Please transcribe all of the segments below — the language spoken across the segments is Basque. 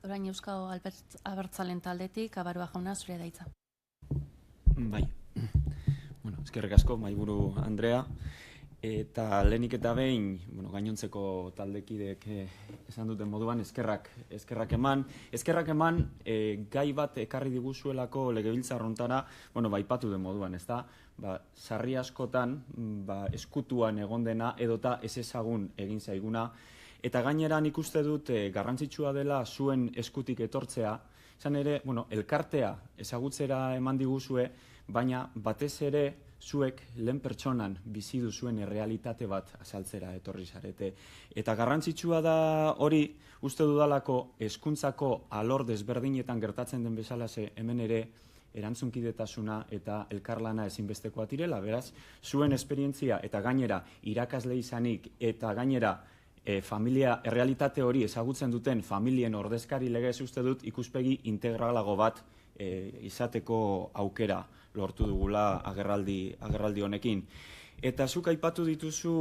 orain Euskal Abertzalen taldetik, Abarua jauna, zure daitza. Bai, eskerrik asko, mahaiburu Andrea, eta lehenik eta behin, gainontzeko taldekideek esan duten moduan, eskerrak eman, gai bat ekarri diguzuelako legebiltzar hontara, aipatu den moduan, ezta? Sarri askotan, eskutuan egon dena edota ez ezagun egin zaiguna, eta gainera nik uste dut garrantzitsua dela zuen eskutik etortzea, izan ere, elkartea ezagutzera eman diguzue, baina batez ere zuek lehen pertsonan bizi duzuen errealitate bat azaltzera etorri zarete. Eta garrantzitsua da hori, uste dudalako hezkuntzako alor desberdinetan gertatzen den bezalaxe hemen ere erantzunkidetasuna eta elkarlana ezinbestekoa direla. Beraz, zuen esperientzia eta gainera irakasle izanik eta gainera familia errealitate hori ezagutzen duten familien ordezkari legez uste dut ikuspegi integralago bat izateko aukera lortu dugula agerraldi honekin. Eta zuk aipatu dituzu,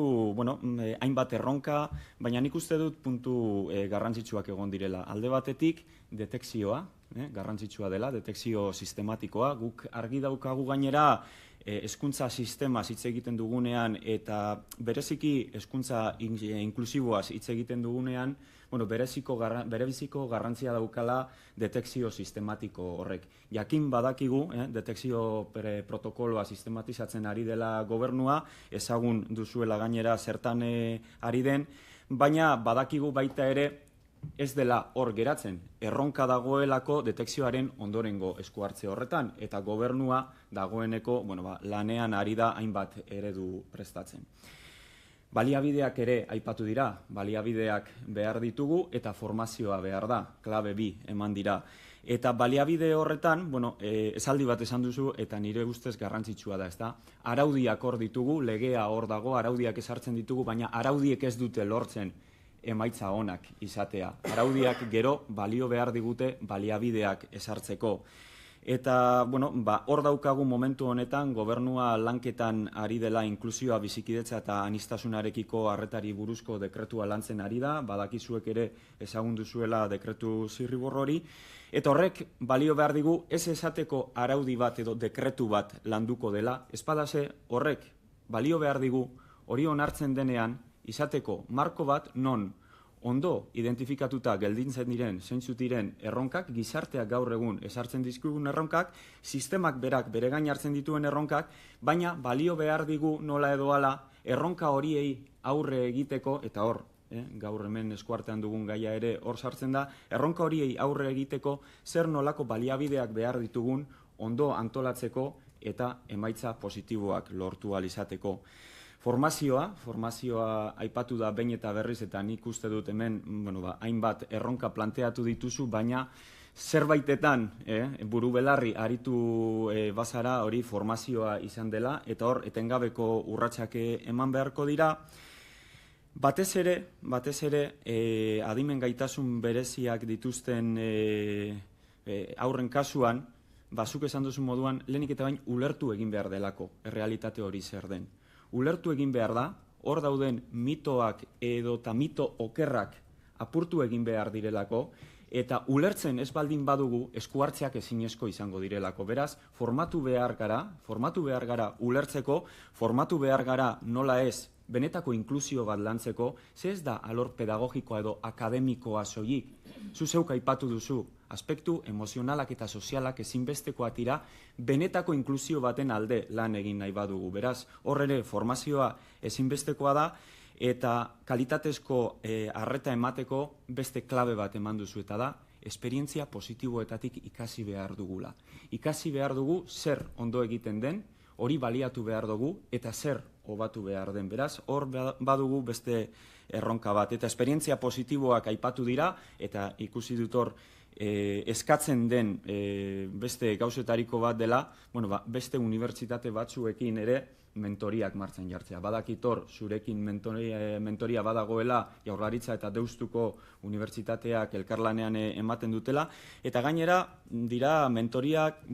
hainbat erronka, baina nik uste dut puntu garrantzitsuak egon direla. Alde batetik, detekzioa, garrantzitsua dela, detekzio sistematikoa. Guk argi daukagu gainera, hezkuntza sistemaz hitz egiten dugunean eta bereziki hezkuntza inklusiboaz hitz egiten dugunean, berebiziko garrantzia daukala detekzio sistematiko horrek. Jakin badakigu, detekzio protokoloa sistematizatzen ari dela gobernua, ezagun duzuela gainera zertan ari den, baina badakigu baita ere ez dela hor geratzen. Erronka dagoelako detekzioaren ondorengo esku hartze horretan, eta gobernua dagoeneko lanean ari da hainbat eredu prestatzen. Baliabideak ere aipatu dira, baliabideak behar ditugu eta formazioa behar da, klabe bi eman dira. Eta baliabide horretan, esaldi bat esan duzu eta nire ustez garrantzitsua da, ezta? Araudiak hor ditugu, legea hor dago, araudiak ezartzen ditugu, baina araudiek ez dute lortzen emaitza onak izatea. Araudiak gero balio behar digute baliabideak ezartzeko. Eta, hor daukagu momentu honetan, gobernua lanketan ari dela inklusioa, bizikidetza eta aniztasunarekiko arretari buruzko dekretua lantzen ari da, badakizuek ere ezagun duzuela dekretu zirriborro hori, eta horrek balio behar digu ez esateko araudi bat edo dekretu bat landuko dela, espadase horrek balio behar digu hori onartzen denean izateko marko bat non ondo identifikatuta geldintzen diren, zeintzuk diren erronkak, gizarteak gaur egun ezartzen dizkigun erronkak, sistemak berak bere gain hartzen dituen erronkak, baina balio behar digu nola edo hala erronka horiei aurre egiteko, eta hor, gaur hemen eskuartean dugun gaia ere hor sartzen da, erronka horiei aurre egiteko zer nolako baliabideak behar ditugun ondo antolatzeko eta emaitza positiboak lortu ahal izateko. Formazioa aipatu da behin eta berriz eta nik uste dut hemen hainbat erronka planteatu dituzu, baina zerbaitetan buru belarri aritu bazara hori formazioa izan dela eta hor etengabeko urratsak eman beharko dira. Batez ere adimen gaitasun bereziak dituzten haurren kasuan, zuk esan duzu moduan, lehenik eta bain ulertu egin behar delako errealitate hori zer den. Ulertu egin behar da, hor dauden mitoak edota mito okerrak apurtu egin behar direlako, eta ulertzen ez baldin badugu eskuhartzeak ezinezko izango direlako. Beraz, formatu behar gara ulertzeko, formatu behar gara nola ez benetako inklusio bat lantzeko, ze ez da alor pedagogikoa edo akademikoa soilik. Zu zeuk aipatu duzu, aspektu emozionalak eta sozialak ezinbestekoak dira benetako inklusio baten alde lan egin nahi badugu. Beraz, hor ere formazioa ezinbestekoa da eta kalitatezko arreta emateko beste klabe bat eman duzu eta da esperientzia positiboetatik ikasi behar dugula. Ikasi behar dugu zer ondo egiten den, hori baliatu behar dugu eta zer hobatu behar den. Beraz, hor badugu beste erronka bat. Eta esperientzia positiboak aipatu dira eta ikusi dut hor eskatzen den beste gauzetariko bat dela, beste unibertsitate batzuekin ere mentoriak martxan jartzea. Badakitor zurekin mentoria badagoela Jaurlaritza eta Deustuko unibertsitateak elkarlanean ematen dutela, eta gainera dira mentoriak,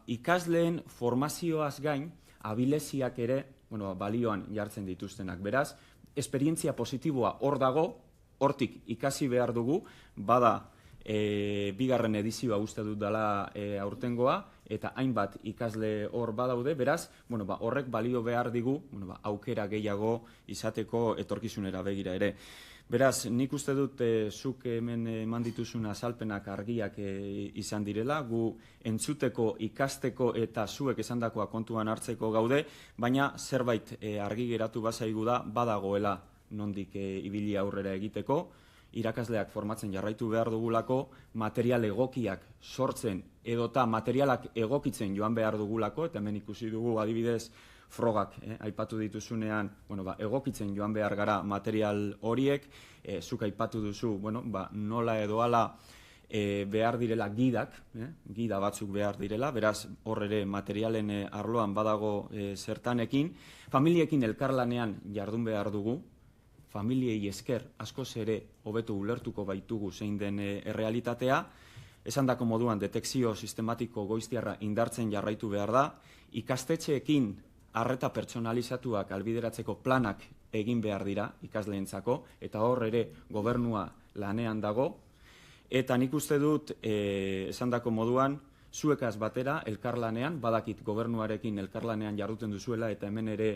ikasleen formazioaz gain abileziak ere balioan jartzen dituztenak. Beraz, esperientzia positiboa hor dago, hortik ikasi behar dugu, bada bigarren edizioa uste dut dela aurtengoa, eta hainbat ikasle hor badaude, beraz, horrek balio behar digu, aukera gehiago izateko etorkizunera begira ere. Beraz, nik uste dut zuk hemen eman dituzun azalpenak argiak izan direla, gu entzuteko, ikasteko eta zuek esandakoa kontuan hartzeko gaude, baina zerbait argi geratu bazaigu da badagoela nondik ibili aurrera egiteko, irakasleak formatzen jarraitu behar dugulako, material egokiak sortzen edota materialak egokitzen joan behar dugulako, eta hemen ikusi dugu adibidez frogak aipatu dituzunean, egokitzen joan behar gara material horiek, zuk aipatu duzu, nola edo ala behar direla gidak, gida batzuk behar direla, beraz hor ere materialen arloan badago zertanekin, familiekin elkarlanean jardun behar dugu, familiei esker askoz ere hobeto ulertuko baitugu zein den errealitatea, esandako moduan detekzio sistematiko goiztiarra indartzen jarraitu behar da, ikastetxeekin arreta pertsonalizatuak albideratzeko planak egin behar dira ikasleentzako, eta hor ere gobernua lanean dago, eta nik uste dut esandako moduan zuekaz batera elkarlanean, badakit gobernuarekin elkarlanean jarduten duzuela eta hemen ere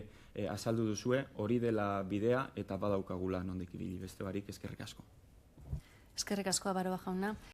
azaldu duzue, hori dela bidea eta badaukagula nondik ibili beste barik, eskerrik asko. Eskerrik asko, Abaroa jauna.